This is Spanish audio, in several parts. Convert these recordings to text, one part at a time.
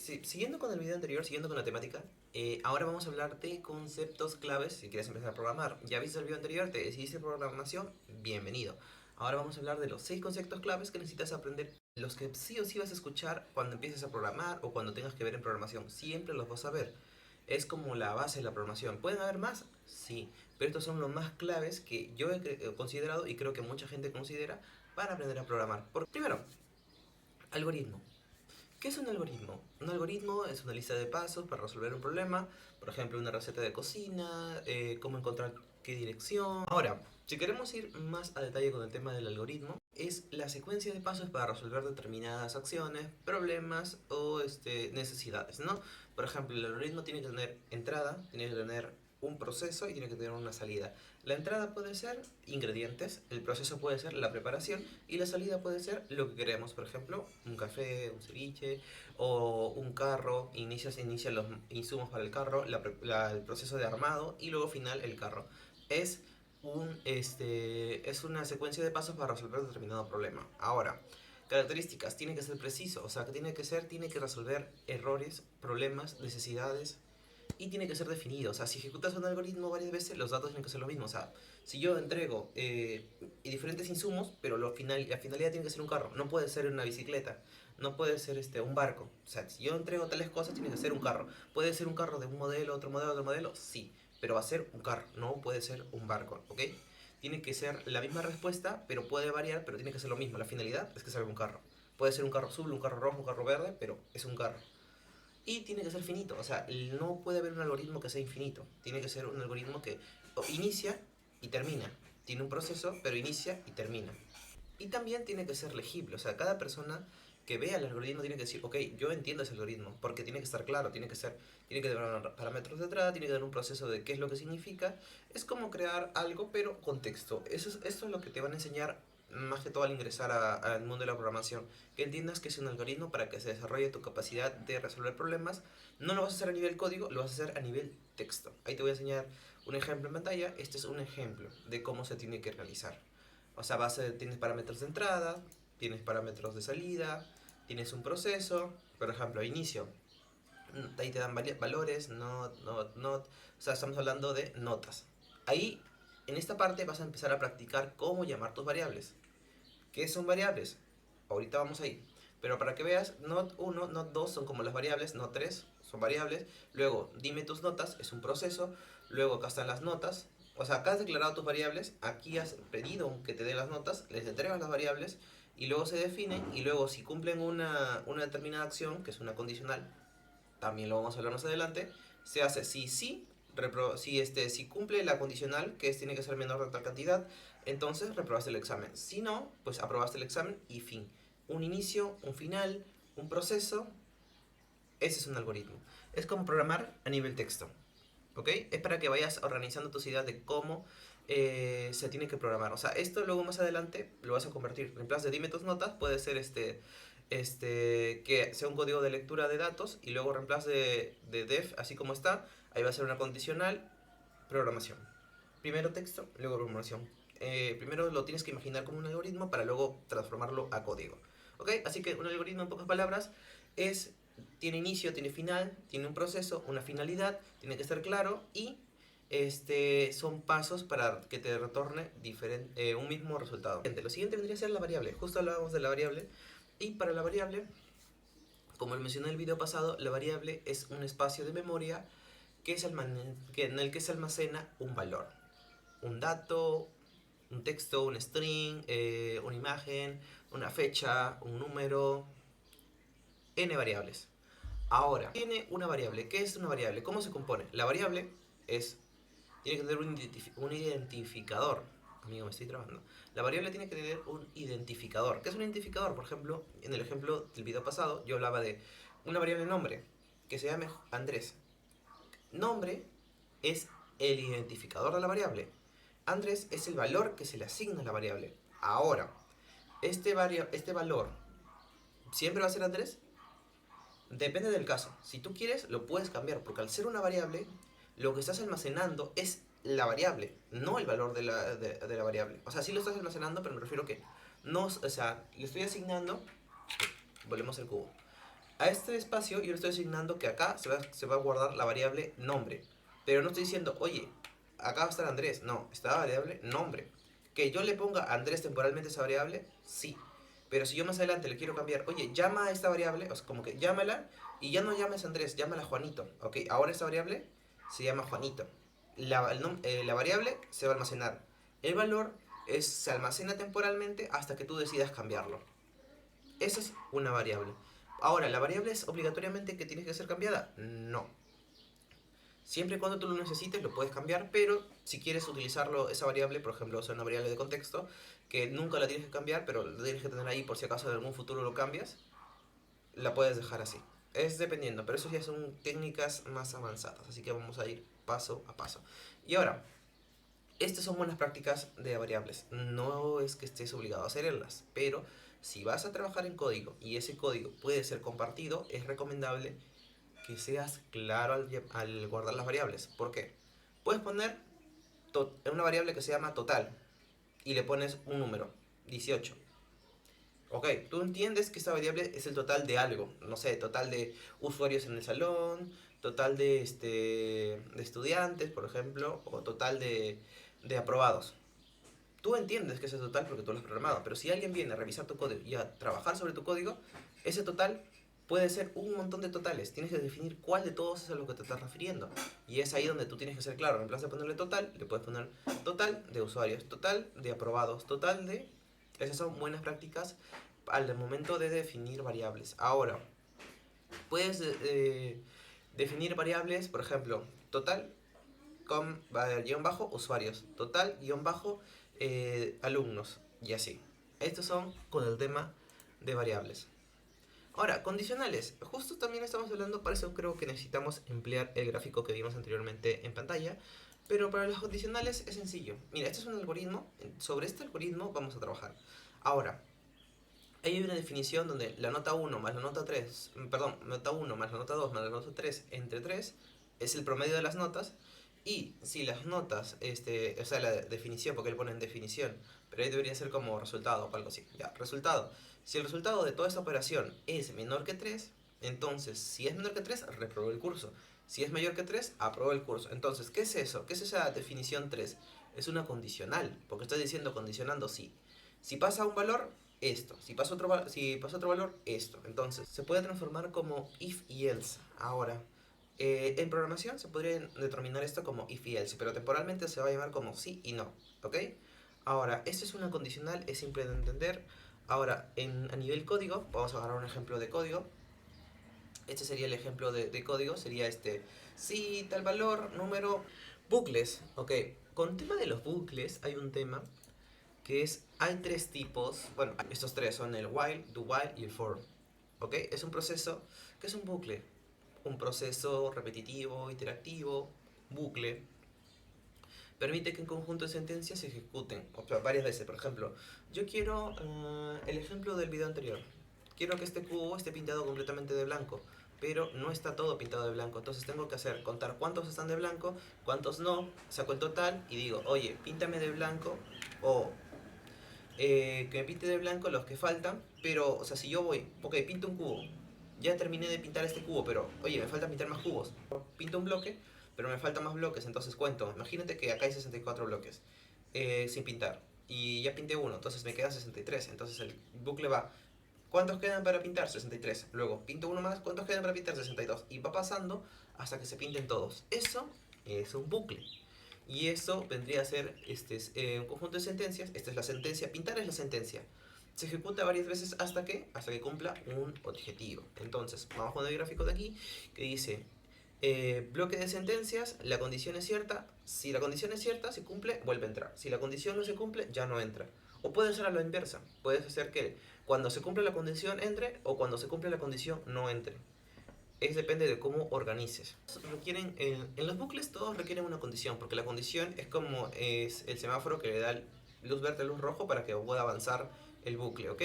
Siguiendo con el video anterior, siguiendo con la temática, ahora vamos a hablar de conceptos claves si quieres empezar a programar. Ya viste el video anterior, te decidiste programación, bienvenido. Ahora vamos a hablar de los 6 conceptos claves que necesitas aprender, los que sí o sí vas a escuchar cuando empieces a programar o cuando tengas que ver en programación. Siempre los vas a ver. Es como la base de la programación. ¿Pueden haber más? Sí, pero estos son los más claves que yo he considerado y creo que mucha gente considera para aprender a programar. Primero, algoritmo. ¿Qué es un algoritmo? Un algoritmo es una lista de pasos para resolver un problema, por ejemplo, una receta de cocina, cómo encontrar qué dirección. Ahora, si queremos ir más a detalle con el tema del algoritmo, es la secuencia de pasos para resolver determinadas acciones, problemas o necesidades, ¿no? Por ejemplo, el algoritmo tiene que tener entrada, tiene que tener un proceso y tiene que tener una salida. La entrada puede ser ingredientes, el proceso puede ser la preparación y la salida puede ser lo que queremos. Por ejemplo, un café, un ceviche o un carro. Se inician los insumos para el carro, el proceso de armado y luego final el carro. Es es una secuencia de pasos para resolver determinado problema. Ahora, características, tiene que ser preciso, o sea, que tiene que resolver errores, problemas, necesidades, y tiene que ser definido. O sea, si ejecutas un algoritmo varias veces, los datos tienen que ser lo mismo. O sea, si yo entrego diferentes insumos, pero la finalidad tiene que ser un carro, no puede ser una bicicleta, no puede ser un barco. O sea, si yo entrego tales cosas, tiene que ser un carro. ¿Puede ser un carro de un modelo, otro modelo, otro modelo? Sí, pero va a ser un carro, no puede ser un barco, ¿ok? Tiene que ser la misma respuesta, pero puede variar, pero tiene que ser lo mismo. La finalidad es que salga un carro. Puede ser un carro azul, un carro rojo, un carro verde, pero es un carro. Y tiene que ser finito, o sea, no puede haber un algoritmo que sea infinito. Tiene que ser un algoritmo que inicia y termina. Tiene un proceso, pero inicia y termina. Y también tiene que ser legible, o sea, cada persona que vea el algoritmo tiene que decir, ok, yo entiendo ese algoritmo, porque tiene que estar claro, tiene que tener parámetros de entrada, tiene que tener un proceso de qué es lo que significa. Es como crear algo, pero con texto. Esto es lo que te van a enseñar más que todo al ingresar al mundo de la programación, que entiendas que es un algoritmo para que se desarrolle tu capacidad de resolver problemas. No lo vas a hacer a nivel código, lo vas a hacer a nivel texto. Ahí te voy a enseñar un ejemplo en pantalla. Este es un ejemplo de cómo se tiene que realizar. O sea, tienes parámetros de entrada, tienes parámetros de salida, tienes un proceso, por ejemplo, inicio. Ahí te dan valores, not. O sea, estamos hablando de notas. Ahí, en esta parte, vas a empezar a practicar cómo llamar tus variables. ¿Qué son variables? Ahorita vamos ahí. Pero para que veas, not 1, not 2 son como las variables, not 3 son variables. Luego, dime tus notas, es un proceso. Luego, acá están las notas. O sea, acá has declarado tus variables, aquí has pedido que te dé las notas, les entregas las variables y luego se definen. Y luego, si cumplen una determinada acción, que es una condicional, también lo vamos a hablar más adelante, se hace si sí, si cumple la condicional, que tiene que ser menor de tal cantidad, entonces reprobaste el examen. Si no, pues aprobaste el examen y fin. Un inicio, un final, un proceso, ese es un algoritmo. Es como programar a nivel texto. ¿Ok? Es para que vayas organizando tus ideas de cómo se tiene que programar. O sea, esto luego más adelante lo vas a convertir. En place de dime tus notas, puede ser que sea un código de lectura de datos y luego reemplace de def, así como está. Ahí va a ser una condicional, programación. Primero texto, luego programación. Primero lo tienes que imaginar como un algoritmo para luego transformarlo a código. ¿Ok? Así que un algoritmo en pocas palabras tiene inicio, tiene final, tiene un proceso, una finalidad, tiene que estar claro y son pasos para que te retorne un mismo resultado. Lo siguiente vendría a ser la variable. Justo hablábamos de la variable. Y para la variable, como lo mencioné en el video pasado, la variable es un espacio de memoria en el que se almacena un valor. Un dato, un texto, un string, una imagen, una fecha, un número, n variables. Ahora, tiene una variable. ¿Qué es una variable? ¿Cómo se compone? La variable tiene que tener un identificador. Amigo, me estoy trabando. La variable tiene que tener un identificador. ¿Qué es un identificador? Por ejemplo, en el ejemplo del video pasado, yo hablaba de una variable nombre que se llame Andrés. Nombre es el identificador de la variable. Andrés es el valor que se le asigna a la variable. Ahora, este valor siempre va a ser Andrés. Depende del caso. Si tú quieres, lo puedes cambiar, porque al ser una variable, lo que estás almacenando es la variable, no el valor de la variable. O sea, sí lo estás almacenando, pero me refiero que no, o sea, le estoy asignando, volvemos al cubo. A este espacio yo le estoy asignando que acá se va a guardar la variable nombre. Pero no estoy diciendo, oye, acá va a estar Andrés. No, está la variable nombre. Que yo le ponga Andrés temporalmente esa variable, sí. Pero si yo más adelante le quiero cambiar, oye, llama a esta variable, o sea, como que llámala y ya no llames Andrés, llámala Juanito. Ok, ahora esta variable se llama Juanito. La variable se va a almacenar. El valor se almacena temporalmente hasta que tú decidas cambiarlo. Esa es una variable. Ahora, ¿la variable es obligatoriamente que tienes que ser cambiada? No. Siempre y cuando tú lo necesites lo puedes cambiar, pero si quieres utilizarlo, esa variable, por ejemplo, una variable de contexto, que nunca la tienes que cambiar, pero la tienes que tener ahí por si acaso en algún futuro lo cambias, la puedes dejar así. Es dependiendo, pero eso ya son técnicas más avanzadas, así que vamos a ir paso a paso. Y ahora, estas son buenas prácticas de variables. No es que estés obligado a hacerlas, pero si vas a trabajar en código y ese código puede ser compartido, es recomendable que seas claro al guardar las variables. ¿Por qué? Puedes poner una variable que se llama total y le pones un número, 18. Ok, tú entiendes que esta variable es el total de algo, no sé, total de usuarios en el salón, total de estudiantes, por ejemplo, o total de aprobados. Tú entiendes que ese es el total porque tú lo has programado, pero si alguien viene a revisar tu código y a trabajar sobre tu código, ese total puede ser un montón de totales. Tienes que definir cuál de todos es a lo que te estás refiriendo. Y es ahí donde tú tienes que ser claro. En vez de ponerle total, le puedes poner total de usuarios, total de aprobados, total de... Esas son buenas prácticas al momento de definir variables. Ahora, puedes definir variables, por ejemplo, total con guión bajo usuarios, total guión bajo alumnos y así. Estos son con el tema de variables. Ahora, condicionales. Justo también estamos hablando, para eso creo que necesitamos emplear el gráfico que vimos anteriormente en pantalla. Pero para los condicionales es sencillo. Mira, este es un algoritmo. Sobre este algoritmo vamos a trabajar. Ahora, hay una definición donde la nota 1 más la nota 3, perdón, nota 1 más la nota 2 más la nota 3 entre 3 es el promedio de las notas. Y si las notas, o sea, la definición, porque le ponen definición, pero ahí debería ser como resultado o algo así. Ya, resultado. Si el resultado de toda esta operación es menor que 3, entonces si es menor que 3, reprobó el curso. Si es mayor que 3, aprobó el curso. Entonces, ¿qué es eso? ¿Qué es esa definición 3? Es una condicional, porque está diciendo condicionando sí. Si pasa un valor, esto. Si pasa otro valor, esto. Entonces, se puede transformar como if y else. Ahora, en programación se podría determinar esto como if y else, pero temporalmente se va a llamar como sí y no. ¿Ok? Ahora, esto es una condicional, es simple de entender. Ahora, a nivel código, vamos a agarrar un ejemplo de código. Este sería el ejemplo de código, sería si tal valor, número, bucles. Ok, con tema de los bucles hay un tema que hay tres tipos, bueno, estos tres son el while, do while y el for. ¿Ok? Es un proceso que es un bucle, un proceso repetitivo, interactivo, bucle. Permite que en conjunto de sentencias se ejecuten, o sea, varias veces. Por ejemplo, yo quiero el ejemplo del video anterior. Quiero que este cubo esté pintado completamente de blanco, pero no está todo pintado de blanco. Entonces tengo que contar cuántos están de blanco, cuántos no, saco el total y digo, oye, píntame de blanco o que me pinte de blanco los que faltan, pero, o sea, si yo voy, ok, pinto un cubo, ya terminé de pintar este cubo, pero, oye, me falta pintar más cubos. Pinto un bloque, pero me faltan más bloques, entonces cuento. Imagínate que acá hay 64 bloques sin pintar, y ya pinté uno, entonces me quedan 63, entonces el bucle va. ¿Cuántos quedan para pintar? 63. Luego pinto uno más, ¿cuántos quedan para pintar? 62. Y va pasando hasta que se pinten todos. Eso es un bucle. Y eso vendría a ser un conjunto de sentencias. Esta es la sentencia. Pintar es la sentencia. Se ejecuta varias veces hasta que cumpla un objetivo. Entonces, vamos con el gráfico de aquí que dice bloque de sentencias, la condición es cierta. Si la condición es cierta, se cumple, vuelve a entrar. Si la condición no se cumple, ya no entra. O puede ser a la inversa. Puedes hacer que cuando se cumple la condición entre o cuando se cumple la condición no entre. Depende de cómo organices. En los bucles todos requieren una condición, porque la condición es como es el semáforo que le da luz verde, luz rojo para que pueda avanzar el bucle, ¿ok?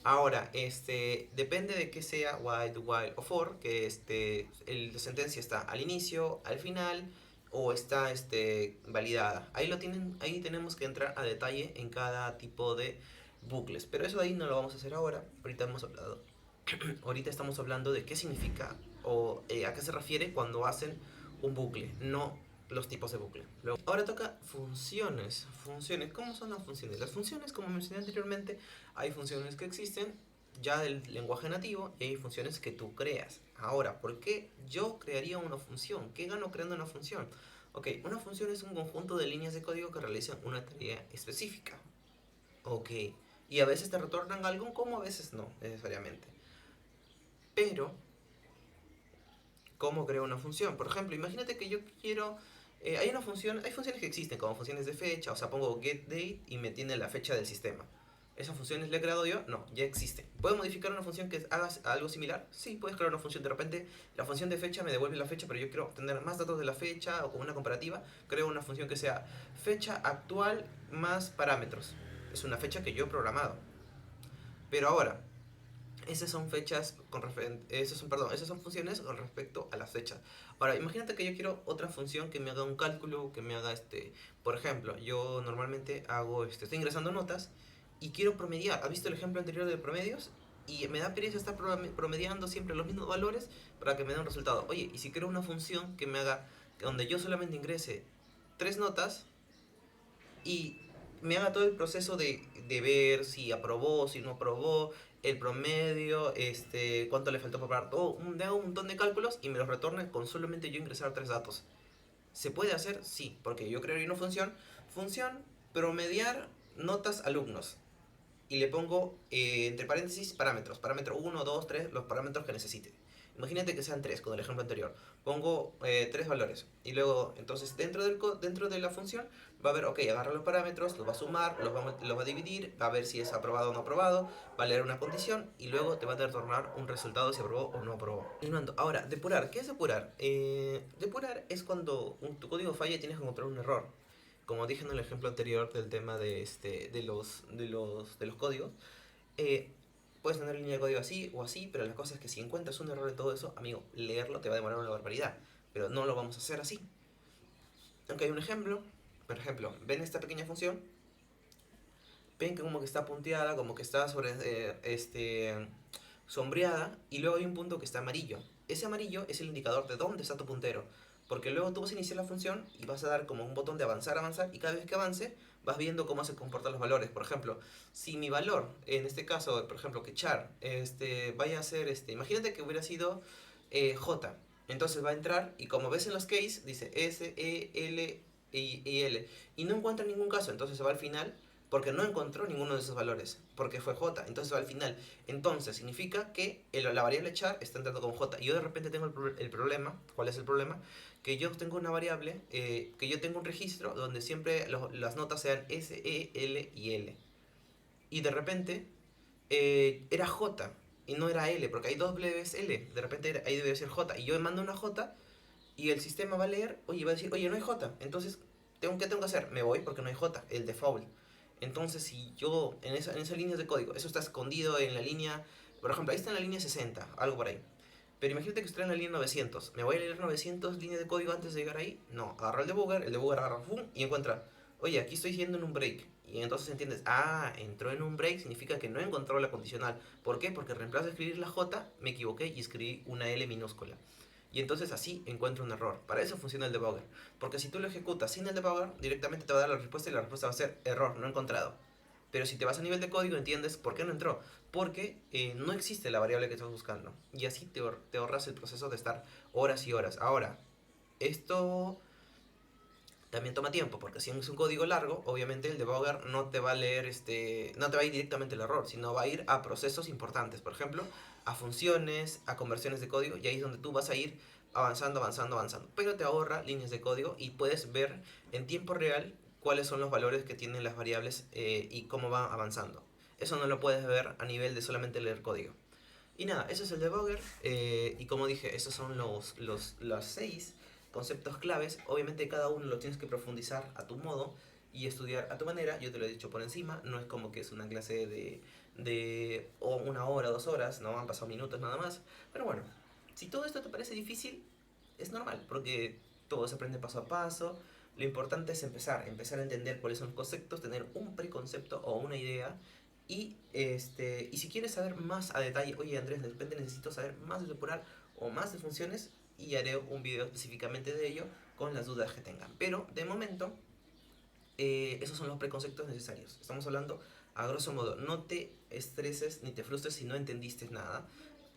Ahora, depende de que sea while, do while o for, que la sentencia está al inicio, al final o está validada. Ahí tenemos que entrar a detalle en cada tipo de bucles, pero eso ahí no lo vamos a hacer ahora. Ahorita hemos hablado ahorita estamos hablando de qué significa o a qué se refiere cuando hacen un bucle, no los tipos de bucle. Luego, ahora toca funciones. Funciones, ¿cómo son las funciones? Las funciones, como mencioné anteriormente, hay funciones que existen ya del lenguaje nativo y hay funciones que tú creas. Ahora, ¿por qué yo crearía una función? ¿Qué gano creando una función? Ok, una función es un conjunto de líneas de código que realizan una tarea específica. Ok, y a veces te retornan algo como a veces no, necesariamente. Pero, ¿cómo creo una función? Por ejemplo, imagínate que yo quiero... hay una función, hay funciones que existen como funciones de fecha, o sea, pongo getDate y me tiene la fecha del sistema. ¿Esas funciones la he creado yo? No, ya existe. ¿Puedo modificar una función que haga algo similar? Sí, puedes crear una función. De repente, la función de fecha me devuelve la fecha, pero yo quiero tener más datos de la fecha o como una comparativa. Creo una función que sea fecha actual más parámetros. Es una fecha que yo he programado. Pero ahora, esas son fechas con esas son funciones con respecto a las fechas. Ahora, imagínate que yo quiero otra función que me haga un cálculo, que me haga por ejemplo, yo normalmente hago estoy ingresando notas y quiero promediar. ¿Has visto el ejemplo anterior de promedios? Y me da pereza estar promediando siempre los mismos valores para que me dé un resultado. Oye, y si creo una función que me haga, donde yo solamente ingrese tres notas y me haga todo el proceso de ver si aprobó, si no aprobó, el promedio, cuánto le faltó para pagar, todo, me haga un montón de cálculos y me los retorne con solamente yo ingresar tres datos. ¿Se puede hacer? Sí, porque yo crearía una función promediar notas alumnos. Y le pongo entre paréntesis parámetros. Parámetro uno 2 3 los parámetros que necesite. Imagínate que sean 3 con el ejemplo anterior. Pongo 3 valores. Y luego, entonces, dentro de la función va a ver, ok, agarra los parámetros, los va a sumar, los va a dividir, va a ver si es aprobado o no aprobado, va a leer una condición y luego te va a retornar un resultado si aprobó o no aprobó. Continuando. Ahora, depurar. ¿Qué es depurar? Depurar es cuando tu código falla y tienes que encontrar un error. Como dije en el ejemplo anterior del tema de los códigos, eh, puedes tener línea de código así o así, pero la cosa es que si encuentras un error en todo eso, amigo, leerlo te va a demorar una barbaridad. Pero no lo vamos a hacer así. Aunque hay un ejemplo, por ejemplo, ven esta pequeña función, ven que como que está punteada, como que está sombreada, y luego hay un punto que está amarillo. Ese amarillo es el indicador de dónde está tu puntero. Porque luego tú vas a iniciar la función y vas a dar como un botón de avanzar, avanzar, y cada vez que avance vas viendo cómo se comportan los valores. Por ejemplo, si mi valor, en este caso, por ejemplo, que char, vaya a ser, imagínate que hubiera sido J. Entonces va a entrar y como ves en los case, dice S, E, L y L. Y no encuentra ningún caso, entonces se va al final porque no encontró ninguno de esos valores, porque fue J, entonces va al final. Entonces significa que la variable char está entrando con J. Y yo de repente tengo el problema, ¿cuál es el problema? Que yo tengo una variable, que yo tengo un registro donde siempre las notas sean S, E, L y L. Y de repente era J y no era L, porque hay dos breves L. De repente ahí debe ser J. Y yo mando una J y el sistema va a leer, oye, va a decir, oye, no hay J. Entonces, ¿qué tengo que hacer? Me voy porque no hay J, el default. Entonces, si yo, en esa línea de código, eso está escondido en la línea, por ejemplo, ahí está en la línea 60, algo por ahí. Pero imagínate que estoy en la línea 900. ¿Me voy a leer 900 líneas de código antes de llegar ahí? No, agarra el debugger agarra, ¡pum! Y encuentra, oye, aquí estoy yendo en un break. Y entonces entiendes, entró en un break, significa que no encontró la condicional. ¿Por qué? Porque en reemplazo de escribir la J, me equivoqué y escribí una L minúscula. Y entonces así encuentro un error. Para eso funciona el debugger. Porque si tú lo ejecutas sin el debugger, directamente te va a dar la respuesta y la respuesta va a ser error, no encontrado. Pero si te vas a nivel de código, entiendes por qué no entró. Porque no existe la variable que estás buscando. Y así te ahorras el proceso de estar horas y horas. Ahora, esto también toma tiempo, porque si es un código largo, obviamente el debugger no te va a leer, no te va a ir directamente el error, sino va a ir a procesos importantes, por ejemplo, a funciones, a conversiones de código, y ahí es donde tú vas a ir avanzando, avanzando, avanzando. Pero te ahorra líneas de código y puedes ver en tiempo real cuáles son los valores que tienen las variables y cómo van avanzando. Eso no lo puedes ver a nivel de solamente leer código. Y nada, eso es el debugger. Y como dije, esos son los 6 conceptos claves. Obviamente cada uno lo tienes que profundizar a tu modo y estudiar a tu manera. Yo te lo he dicho por encima. No es como que es una clase de una hora, 2 horas. No han pasado minutos nada más. Pero bueno, si todo esto te parece difícil, es normal. Porque todo se aprende paso a paso. Lo importante es empezar a entender cuáles son los conceptos, tener un preconcepto o una idea Y si quieres saber más a detalle, oye Andrés, de repente necesito saber más de depurar o más de funciones, y haré un video específicamente de ello con las dudas que tengan. Pero de momento, esos son los preconceptos necesarios. Estamos hablando a grosso modo. No te estreses ni te frustres si no entendiste nada.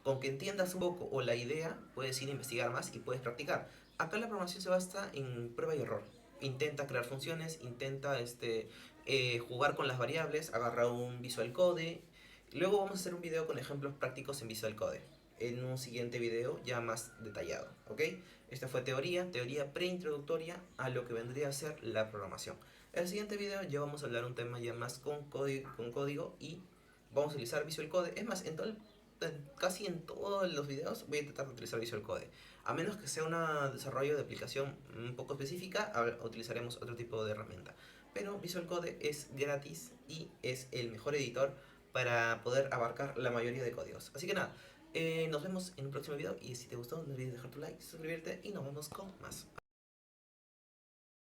Con que entiendas un poco o la idea, puedes ir a investigar más y puedes practicar. Acá la programación se basa en prueba y error. Intenta crear funciones, intenta jugar con las variables, agarra un Visual Code. Luego vamos a hacer un video con ejemplos prácticos en Visual Code en un siguiente video ya más detallado, ¿ok? Esta fue teoría preintroductoria a lo que vendría a ser la programación. En el siguiente video ya vamos a hablar un tema ya más con código y vamos a utilizar Visual Code. Es más, casi en todos los videos voy a tratar de utilizar Visual Code. A menos que sea un desarrollo de aplicación un poco específica, utilizaremos otro tipo de herramienta. Pero Visual Code es gratis y es el mejor editor para poder abarcar la mayoría de códigos. Así que nada, nos vemos en un próximo video y si te gustó no olvides dejar tu like, suscribirte y nos vemos con más.